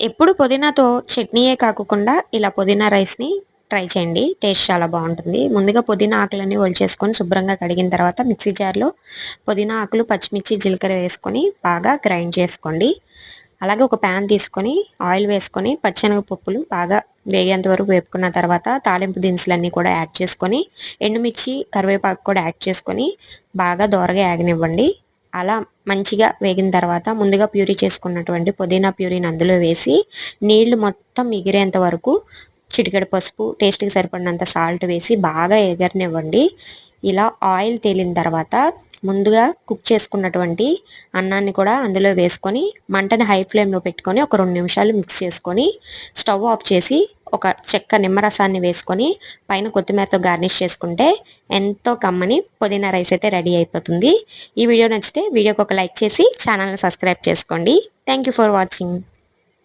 ఎప్పుడు పుదీనాతో చట్నీయే కాకుండా ఇలా పుదీనా రైస్‌ని ట్రై చేయండి. టేస్ట్ చాలా బావుంటుంది. ముందుగా పుదీనా ఆకులన్నీ ఒలిచేసుకొని శుభ్రంగా కడిగిన తర్వాత మిక్సీ జార్‌లో పుదీనా ఆకులు, పచ్చిమిర్చి, జీలకర్ర వేసుకొని బాగా గ్రైండ్ చేసుకోండి. అలాగే ఒక ప్యాన్ తీసుకొని ఆయిల్ వేసుకొని పచ్చెనగపప్పులు బాగా వేగేంత వరకు వేపుకున్న తర్వాత తాలింపు దినుసులన్నీ కూడా యాడ్ చేసుకొని ఎండుమిర్చి, కరివేపాకు కూడా యాడ్ చేసుకొని బాగా దోరగా ఏగనివ్వండి. అలా మంచిగా వేగిన తర్వాత ముందుగా ప్యూరీ చేసుకున్నటువంటి పుదీనా ప్యూరీని అందులో వేసి నీళ్లు మొత్తం ఎగిరేంత వరకు చిటికెడు పసుపు, టేస్ట్‌కి సరిపడినంత సాల్ట్ వేసి బాగా ఎగరనివ్వండి. ఇలా ఆయిల్ తేలిన తర్వాత ముందుగా కుక్ చేసుకున్నటువంటి అన్నాన్ని కూడా అందులో వేసుకొని మంటని హై ఫ్లేమ్‌లో పెట్టుకొని ఒక 2 నిమిషాలు మిక్స్ చేసుకొని స్టవ్ ఆఫ్ చేసి ఒక చెక్క నిమ్మరసాన్ని వేసుకొని పైన కొత్తిమీరతో గార్నిష్ చేసుకుంటే ఎంతో కమ్మని పుదీనా రైస్ అయితే రెడీ అయిపోతుంది. ఈ వీడియో నచ్చితే వీడియోకి ఒక లైక్ చేసి ఛానల్‌ని సబ్స్క్రైబ్ చేసుకోండి. Thank you for watching.